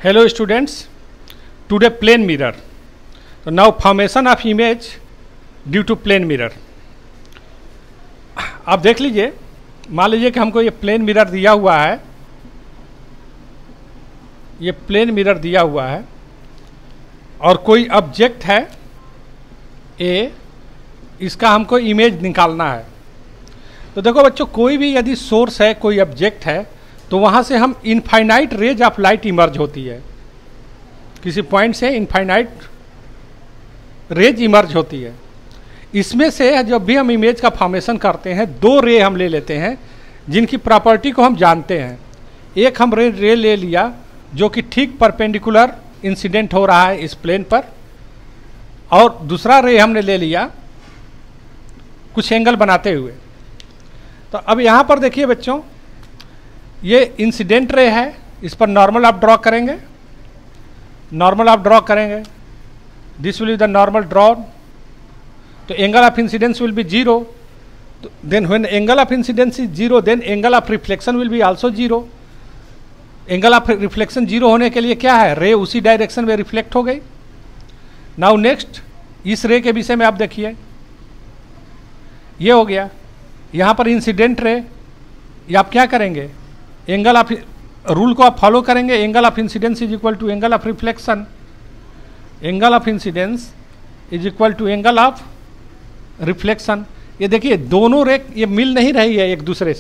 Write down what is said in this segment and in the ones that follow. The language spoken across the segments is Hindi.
Hello students, today plane mirror. So now formation of image due to plane mirror. आप देख लीजिए, मान लीजिए कि हमको ये प्लेन मिरर दिया हुआ है, ये प्लेन मिरर दिया हुआ है और कोई ऑब्जेक्ट है ए, इसका हमको इमेज निकालना है। तो देखो बच्चों, कोई भी यदि सोर्स है, कोई ऑब्जेक्ट है, तो वहाँ से हम infinite rays of light emerge होती है, किसी पॉइंट से इनफाइनाइट रेज इमर्ज होती है। इसमें से जब भी हम इमेज का फॉर्मेशन करते हैं, दो रे हम ले लेते हैं जिनकी प्रॉपर्टी को हम जानते हैं। एक हम रे ले लिया जो कि ठीक परपेंडिकुलर इंसिडेंट हो रहा है इस प्लेन पर, और दूसरा रे हमने ले लिया कुछ एंगल बनाते हुए। तो अब यहाँ पर देखिए बच्चों, ये इंसिडेंट रे है, इस पर नॉर्मल आप ड्रॉ करेंगे, नॉर्मल आप ड्रॉ करेंगे, this will be the normal draw. तो angle of incidence will be zero, then when angle of incidence is zero then angle of reflection will be also zero. Angle of reflection zero होने के लिए क्या है, रे उसी डायरेक्शन में रिफ्लेक्ट हो गई। नाउ नेक्स्ट, इस रे के विषय में आप देखिए, ये हो गया। यहाँ पर इंसिडेंट रे, ये आप क्या करेंगे, एंगल ऑफ रूल को आप फॉलो करेंगे, angle of incidence is equal to angle of reflection, angle of incidence is equal to angle of reflection. ये देखिए दोनों रे ये मिल नहीं रही है एक दूसरे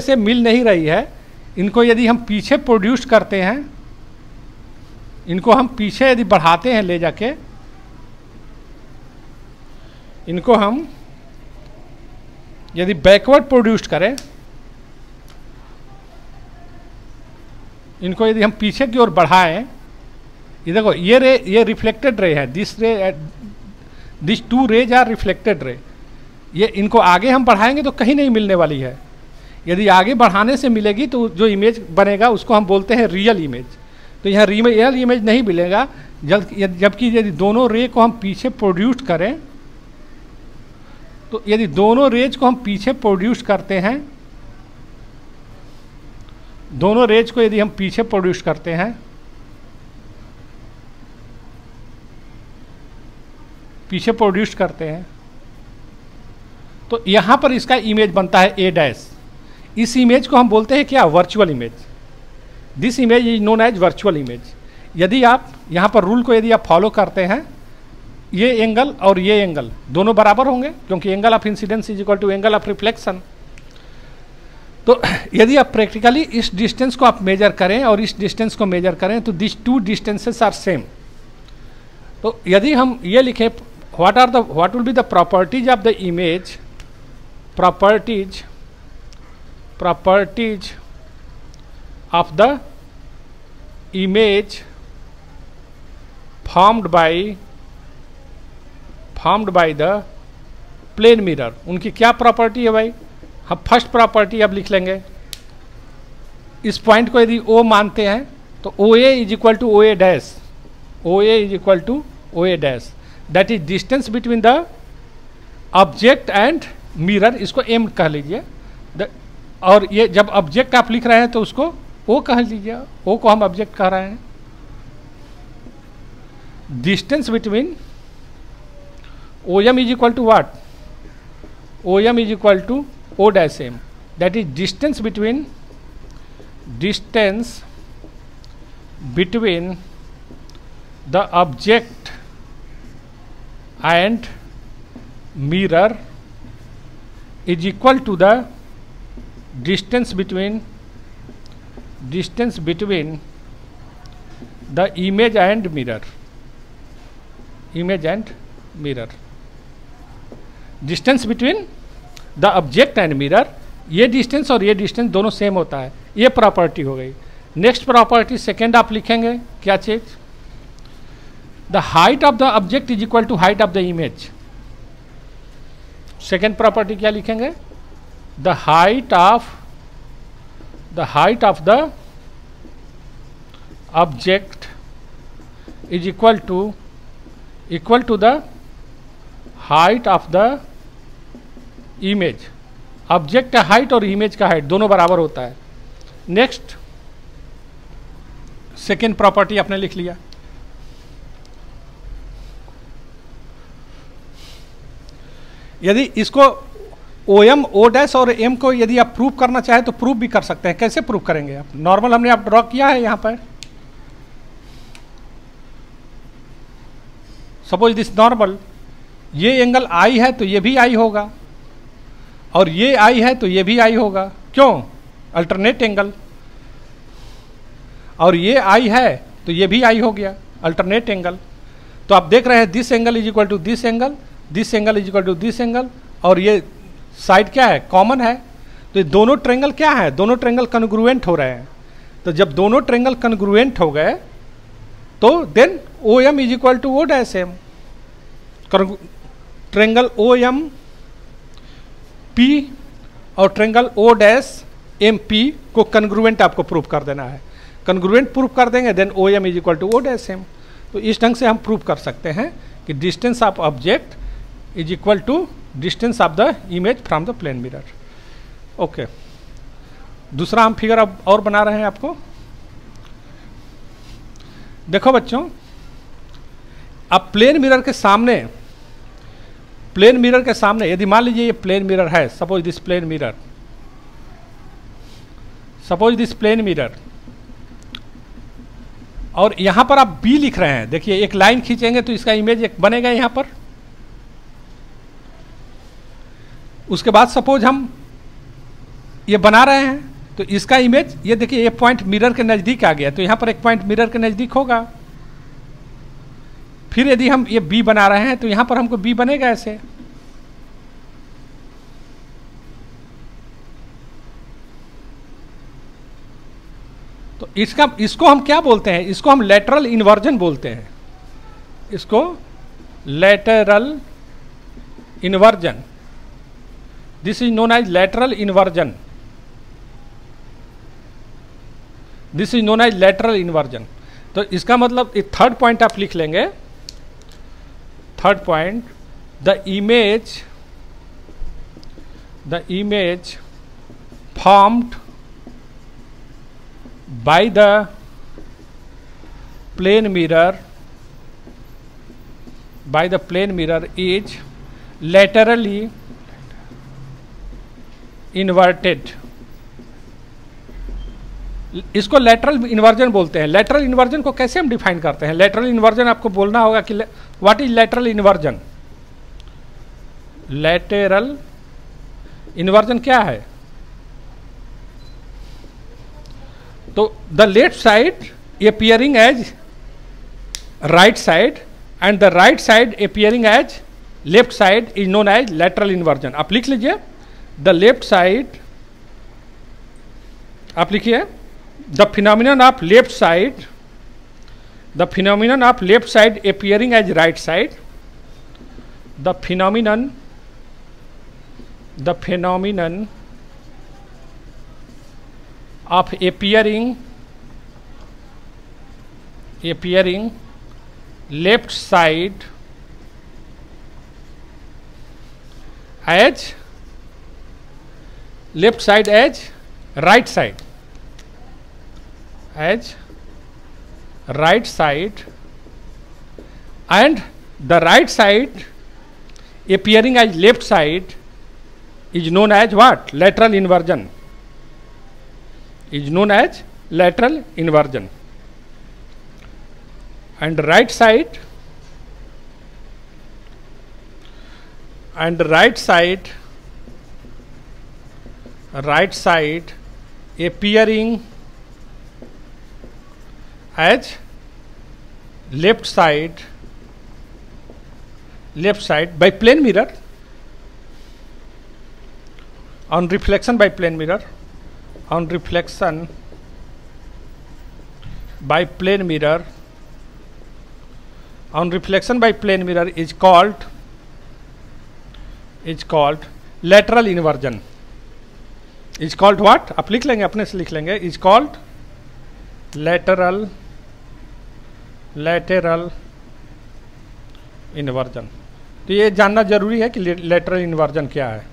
से मिल नहीं रही है। इनको यदि हम पीछे प्रोड्यूस करते हैं, इनको हम पीछे यदि बढ़ाते हैं ले जाके, इनको हम यदि बैकवर्ड प्रोड्यूस करें, इनको यदि हम पीछे की ओर बढ़ाएं, ये देखो ये रे, ये रिफ्लेक्टेड रे है, this two rays are reflected ray. ये इनको आगे हम बढ़ाएंगे तो कहीं नहीं मिलने वाली है। यदि आगे बढ़ाने से मिलेगी तो जो इमेज बनेगा उसको हम बोलते हैं रियल इमेज। तो यहाँ रियल इमेज नहीं मिलेगा, जबकि यदि दोनों रे को हम पीछे प्रोड्यूस करें, तो यदि दोनों रेज को हम पीछे प्रोड्यूस करते हैं, दोनों रेज को यदि हम पीछे प्रोड्यूस करते हैं, पीछे प्रोड्यूस करते हैं, तो यहाँ पर इसका इमेज बनता है ए डैश। इस इमेज को हम बोलते हैं क्या, virtual image. This image is known as virtual image. यदि आप यहाँ पर रूल को यदि आप फॉलो करते हैं, ये एंगल और ये एंगल दोनों बराबर होंगे, क्योंकि angle of incidence is equal to angle of reflection. तो यदि आप प्रैक्टिकली इस डिस्टेंस को आप मेजर करें और इस डिस्टेंस को मेजर करें, तो this two distances are same. तो यदि हम ये लिखें, what will be the properties of the image, properties of the image formed by the plane mirror। उनकी क्या प्रॉपर्टी है भाई, हम फर्स्ट प्रॉपर्टी अब लिख लेंगे। इस पॉइंट को यदि O मानते हैं तो OA is equal to OA dash, OA is equal to OA dash, that is distance between the object and mirror. इसको M कह लीजिए, और ये जब ऑब्जेक्ट आप लिख रहे हैं तो उसको O कह लीजिए, O को हम ऑब्जेक्ट कह रहे हैं। Distance between OM is equal to what, OM is equal to O dash M, that is distance between the object and mirror is equal to the distance between the image and mirror, distance between the object and mirror। ये डिस्टेंस और ये डिस्टेंस दोनों सेम होता है, ये प्रॉपर्टी हो गई। नेक्स्ट प्रॉपर्टी सेकेंड आप लिखेंगे क्या चीज, the height of the object is equal to height of the image। Second property क्या लिखेंगे, the height of the object is equal to the height of the image। Object का हाइट और इमेज का हाइट दोनों बराबर होता है। नेक्स्ट सेकेंड प्रॉपर्टी आपने लिख लिया। यदि इसको ओ एम ओ डैश और एम को यदि आप प्रूव करना चाहें तो प्रूव भी कर सकते हैं। कैसे प्रूव करेंगे आप? नॉर्मल हमने आप ड्रॉ किया है यहां पर। सपोज दिस नॉर्मल, ये एंगल आई है तो ये भी आई होगा, और ये आई है तो ये भी आई होगा। क्यों? Alternate angle. और ये आई है तो ये भी आई हो गया, अल्टरनेट एंगल। तो आप देख रहे हैं this angle is equal to this angle, this angle is equal to this angle, और ये साइड क्या है? कॉमन है। तो ये दोनों ट्रेंगल क्या है? दोनों ट्रेंगल कन्ग्रुएंट हो रहे हैं। तो जब दोनों ट्रेंगल कन्ग्रुएंट हो गए तो then O M is equal to O dash M. Triangle O M P और triangle O dash M P को कन्ग्रुएंट आपको प्रूव कर देना है। कन्ग्रुएंट प्रूव कर देंगे then O M is equal to O dash M. तो इस ढंग से हम प्रूव कर सकते हैं कि distance of object is equal to distance of the image from the plane mirror. Okay, दूसरा हम फिगर अब और बना रहे हैं आपको। देखो बच्चों, अब प्लेन मिरर के सामने यदि मान लीजिए ये प्लेन मिरर है, सपोज दिस प्लेन मिरर, और यहां पर आप बी लिख रहे हैं। देखिए एक लाइन खींचेंगे तो इसका इमेज एक बनेगा यहां पर। उसके बाद सपोज हम ये बना रहे हैं तो इसका इमेज, ये देखिए ये पॉइंट मिरर के नज़दीक आ गया, तो यहां पर एक पॉइंट मिरर के नज़दीक होगा। फिर यदि हम ये बी बना रहे हैं तो यहां पर हमको बी बनेगा ऐसे। तो इसको हम क्या बोलते हैं? इसको हम लेटरल इन्वर्जन बोलते हैं। इसको lateral inversion, this is known as lateral inversion. This is known as lateral inversion. तो इसका मतलब एक थर्ड पॉइंट आप लिख लेंगे। Third point, the image formed by the plane mirror is laterally inverted। इसको लेटरल इन्वर्जन बोलते हैं। लेटरल इन्वर्जन को कैसे हम डिफाइन करते हैं? लेटरल इन्वर्जन आपको बोलना होगा कि what is lateral inversion. Lateral inversion क्या है? तो the left side appearing as right side and the right side appearing as left side is known as lateral inversion। आप लिख लीजिए, द लेफ्ट साइड, आप लिखिए the phenomenon of left side appearing as right side, the phenomenon of appearing left side as right side, and the right side appearing as left side is known as what? Lateral inversion. Is known as lateral inversion. And right side appearing as left side by plane mirror, on reflection by plane mirror, is called lateral inversion। is called what? आप लिख लेंगे, अपने से लिख लेंगे, is called lateral inversion। तो ये जानना जरूरी है कि lateral inversion क्या है।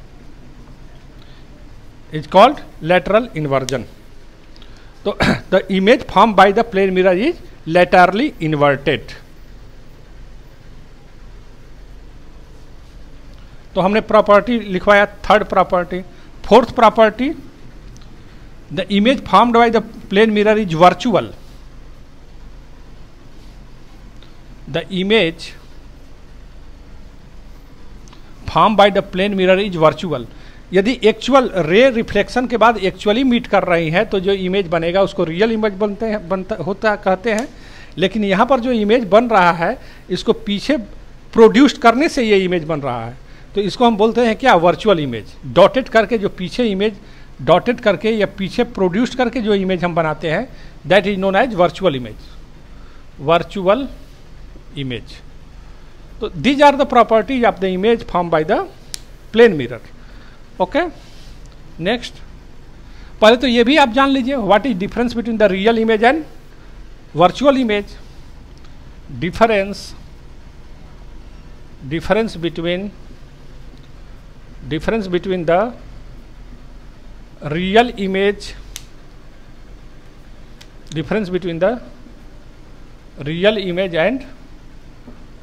is called lateral inversion। तो the image form by the plane mirror is laterally inverted. तो हमने प्रॉपर्टी लिखवाया third property. Fourth property, the image formed by the plane mirror is virtual. The image form by the plane mirror is virtual. यदि एक्चुअल रे रिफ्लेक्शन के बाद एक्चुअली मीट कर रही है तो जो इमेज बनेगा उसको रियल इमेज कहते हैं। लेकिन यहाँ पर जो इमेज बन रहा है इसको पीछे प्रोड्यूस्ड करने से ये इमेज बन रहा है, तो इसको हम बोलते हैं क्या, वर्चुअल इमेज। डॉटेड करके जो पीछे इमेज डॉटेड करके या पीछे प्रोड्यूस्ड करके जो इमेज हम बनाते हैं that is known as virtual image. Virtual image. तो these are the properties of the image form by the plane mirror. Okay, next, पहले तो ये भी आप जान लीजिए what is difference between the real image and virtual image. difference between the real image and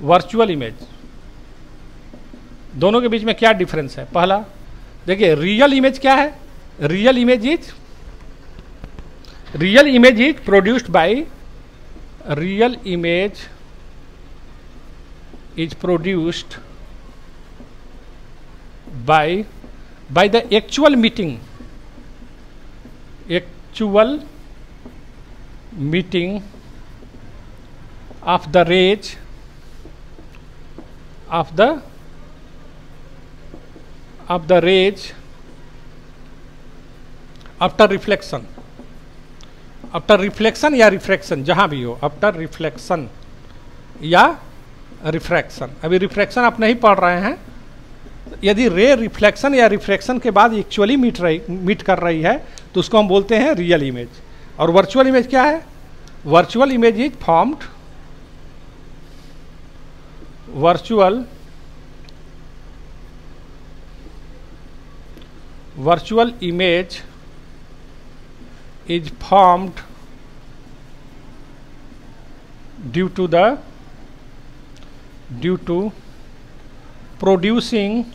virtual image, दोनों के बीच में क्या डिफरेंस है। पहला देखिए, रियल इमेज क्या है, real image is produced by, real image is produced by the actual meeting of the rays after reflection या रिफ्रैक्शन, जहां भी हो, आफ्टर रिफ्लेक्शन या रिफ्रैक्शन। अभी रिफ्रैक्शन आप नहीं पढ़ रहे हैं। यदि रे रिफ्लेक्शन या रिफ्रैक्शन के बाद एक्चुअली मीट कर रही है तो उसको हम बोलते हैं रियल इमेज। और वर्चुअल इमेज क्या है, virtual image is formed, virtual image is formed due to producing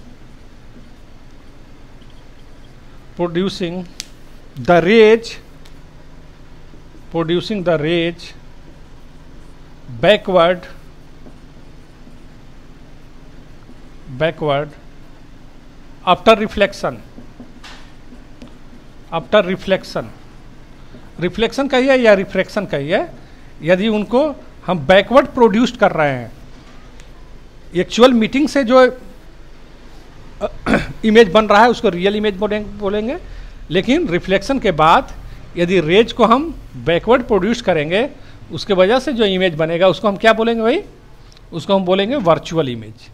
the rays backward after reflection कहिए या रिफ्रैक्शन कहिए, यदि उनको हम बैकवर्ड प्रोड्यूस्ड कर रहे हैं, एक्चुअल मीटिंग से जो इमेज बन रहा है उसको रियल इमेज बोलेंगे। लेकिन रिफ्लेक्शन के बाद यदि रेज को हम बैकवर्ड प्रोड्यूस करेंगे उसके वजह से जो इमेज बनेगा उसको हम क्या बोलेंगे भाई, उसको हम बोलेंगे वर्चुअल इमेज।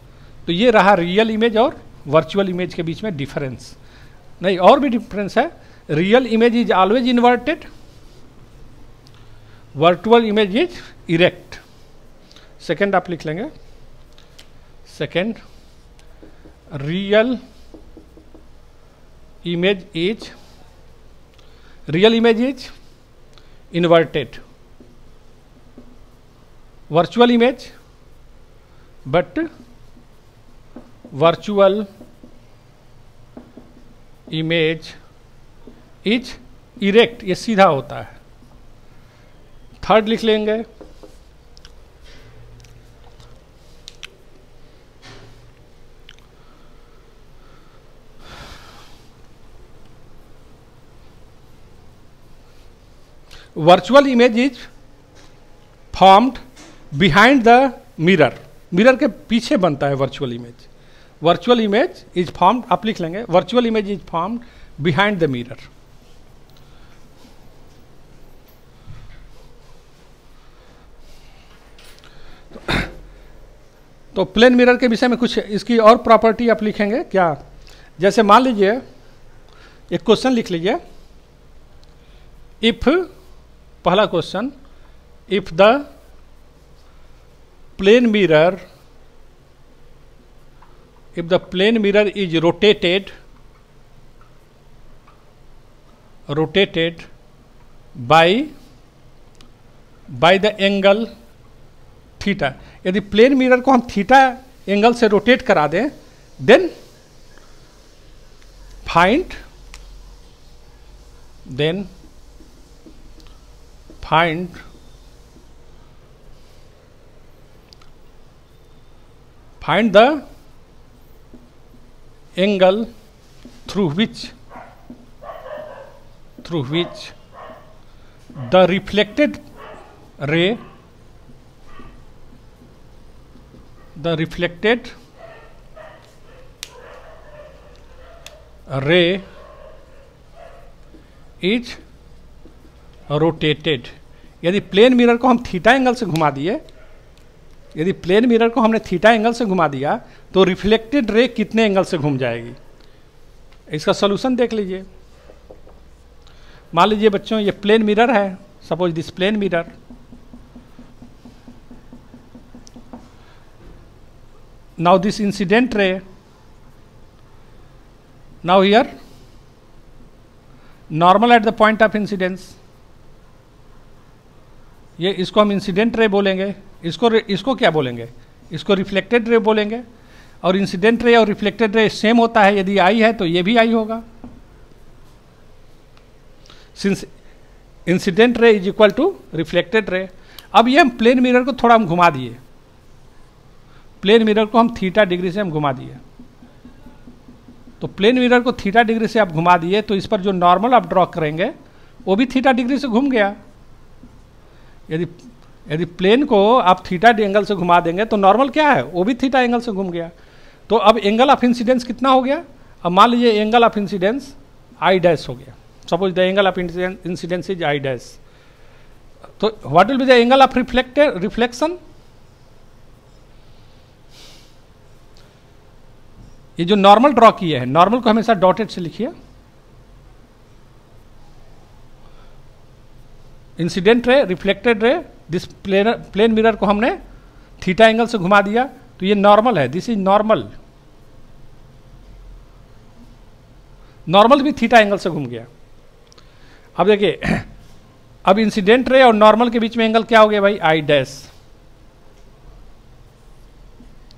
तो ये रहा रियल इमेज और वर्चुअल इमेज के बीच में डिफरेंस। नहीं, और भी डिफरेंस है। Real image is always inverted, virtual image is erect. Second आप लिख लेंगे, second, real image is inverted, virtual image but virtual image is erect, ये सीधा होता है। थर्ड लिख लेंगे, virtual image is formed behind the mirror, mirror के पीछे बनता है virtual image. Virtual image is formed, आप लिख लेंगे, virtual image is formed behind the mirror. तो प्लेन मिरर के विषय में कुछ इसकी और प्रॉपर्टी आप लिखेंगे क्या, जैसे मान लीजिए एक क्वेश्चन लिख लीजिए, इफ, पहला question, if the plane mirror is rotated by the angle theta. यदि प्लेन मिरर को हम थीटा एंगल से रोटेट करा दें, then find the angle through which the reflected ray is rotated। यदि प्लेन मिरर को हम थीटा एंगल से घुमा दिए, यदि प्लेन मिरर को हमने थीटा एंगल से घुमा दिया तो रिफ्लेक्टेड रे कितने एंगल से घूम जाएगी। इसका सॉल्यूशन देख लीजिए। मान लीजिए बच्चों ये प्लेन मिरर है, suppose this plane mirror, now this incident ray, now here normal at the point of incidence, ये इसको हम इंसिडेंट रे बोलेंगे, इसको क्या बोलेंगे, इसको रिफ्लेक्टेड रे बोलेंगे। और इंसिडेंट रे और रिफ्लेक्टेड रे सेम होता है, यदि आई है तो ये भी आई होगा, since incident ray is equal to reflected ray. अब ये हम प्लेन मिरर को थोड़ा हम घुमा दिए, प्लेन मिरर को हम थीटा डिग्री से हम घुमा दिए, तो प्लेन मिरर को थीटा डिग्री से आप घुमा दिए तो इस पर जो नॉर्मल आप ड्रॉ करेंगे वो भी थीटा डिग्री से घूम गया। यदि प्लेन को आप थीटा एंगल से घुमा देंगे तो नॉर्मल क्या है, वो भी थीटा एंगल से घूम गया। तो अब एंगल ऑफ इंसिडेंस कितना हो गया, अब मान लीजिए angle of incidence I dash हो गया, suppose the angle of incidence is I dash, तो what will be the angle of reflection, ये जो नॉर्मल ड्रॉ किए हैं, नॉर्मल को हमेशा डॉटेड से लिखिए, incident ray, reflected ray, this plane mirror को हमने थीटा एंगल से घुमा दिया तो ये नॉर्मल है, दिस इज नॉर्मल, नॉर्मल भी थीटा एंगल से घूम गया। अब देखिए, अब इंसिडेंट रे और नॉर्मल के बीच में एंगल क्या हो गया भाई, आई डैश,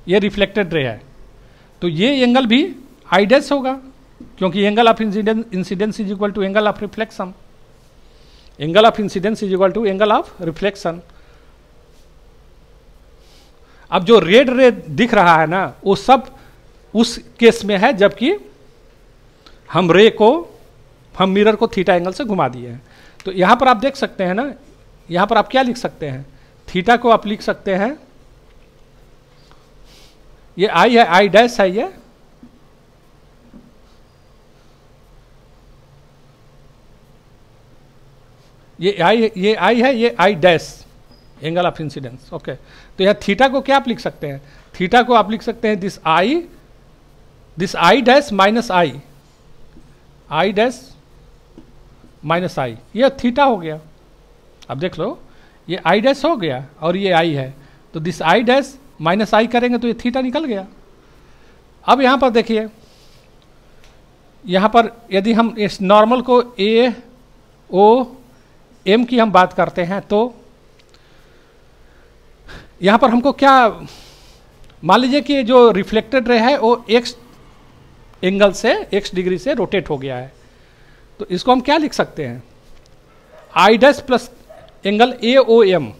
ये रिफ्लेक्टेड रे है तो ये एंगल भी आई डैश होगा, क्योंकि angle of incidence is equal to angle of reflection, angle of incidence is equal to angle of reflection. अब जो रेड रे दिख रहा है ना, वो सब उस केस में है जबकि हम मिरर को थीटा एंगल से घुमा दिए हैं। तो यहां पर आप देख सकते हैं ना, यहां पर आप क्या लिख सकते हैं, थीटा को आप लिख सकते हैं, ये आई है, आई डैश है, ये आई है, ये I dash, angle of incidence. Okay, तो यह थीटा को क्या आप लिख सकते हैं, थीटा को आप लिख सकते हैं this I dash minus I dash minus I, यह थीटा हो गया। अब देख लो, ये आई डैश हो गया और ये आई है, तो दिस आई डैश माइनस आई करेंगे तो ये थीटा निकल गया। अब यहां पर देखिए, यहां पर यदि हम इस नॉर्मल को ए ओ एम की हम बात करते हैं तो यहां पर हमको क्या, मान लीजिए कि जो रिफ्लेक्टेड रे है वो एक्स एंगल से, एक्स डिग्री से रोटेट हो गया है, तो इसको हम क्या लिख सकते हैं, I dash plus angle A O M,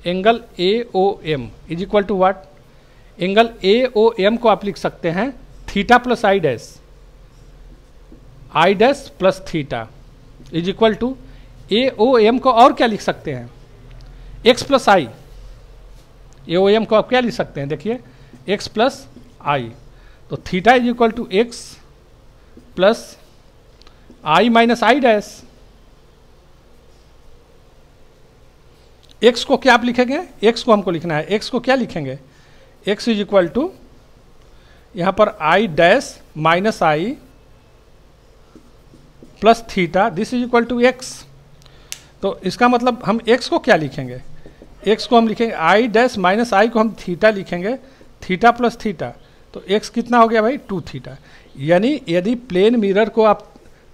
angle A O M is equal to what, angle A O M को आप लिख सकते हैं theta plus I dash plus theta is equal to A O M को और क्या लिख सकते हैं, X plus I, A O M को आप क्या लिख सकते हैं, देखिए एक्स प्लस आई, तो theta is equal to X plus I minus I dash. X को क्या आप लिखेंगे, एक्स को हमको लिखना है, एक्स को क्या लिखेंगे, एक्स इज इक्वल टू यहां पर I dash minus I plus theta, this is equal to X. तो इसका मतलब हम एक्स को क्या लिखेंगे, एक्स को हम लिखेंगे आई डैश माइनस आई को हम थीटा लिखेंगे, थीटा प्लस थीटा, तो एक्स कितना हो गया भाई, 2 थीटा। यानी यदि प्लेन मिरर को आप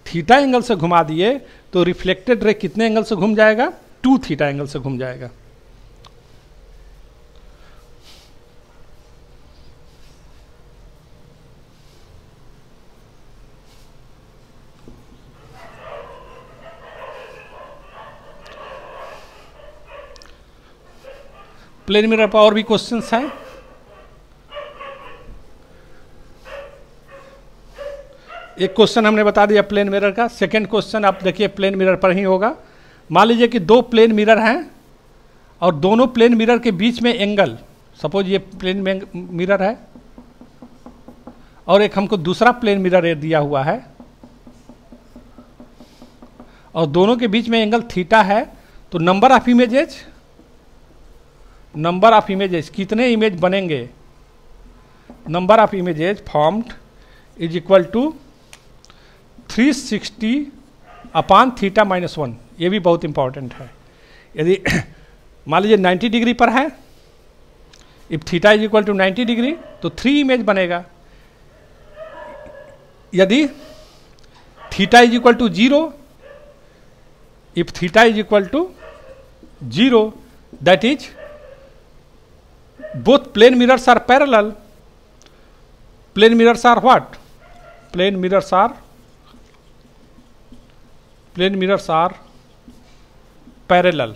थीटा एंगल से घुमा दिए तो रिफ्लेक्टेड रे कितने एंगल से घूम जाएगा? 2 थीटा एंगल से घूम जाएगा। प्लेन मिरर पर और भी क्वेश्चंस हैं। एक क्वेश्चन हमने बता दिया प्लेन मिरर का। सेकंड क्वेश्चन आप देखिए प्लेन मिरर पर ही होगा। मान लीजिए कि 2 प्लेन मिरर हैं और दोनों प्लेन मिरर के बीच में एंगल, सपोज ये प्लेन मिरर है और एक हमको दूसरा प्लेन मिरर दिया हुआ है और दोनों के बीच में एंगल थीटा है, तो नंबर ऑफ इमेजेस कितने इमेज बनेंगे? Number of images formed is equal to 360 upon theta minus 1। ये भी बहुत इंपॉर्टेंट है। यदि मान लीजिए 90 डिग्री पर है, if theta is equal to 90 degree तो 3 इमेज बनेगा। यदि theta is equal to 0, if theta is equal to 0 that is both plane mirrors are parallel. Plane mirrors are what? Plane mirrors are parallel.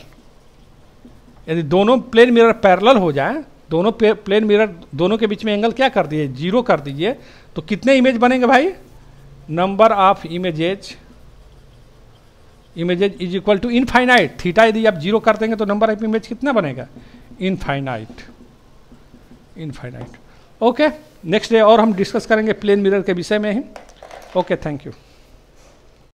यदि दोनों प्लेन मिरर पैरेलल हो जाए, दोनों प्लेन मिरर दोनों के बीच में एंगल क्या कर दिए? 0 कर दीजिए, तो कितने इमेज बनेंगे भाई? Number of images is equal to infinite. Theta यदि आप 0 कर देंगे तो नंबर ऑफ इमेज कितना बनेगा? इनफाइनाइट। ओके, नेक्स्ट डे और हम डिस्कस करेंगे प्लेन मिरर के विषय में ही। Okay, thank you.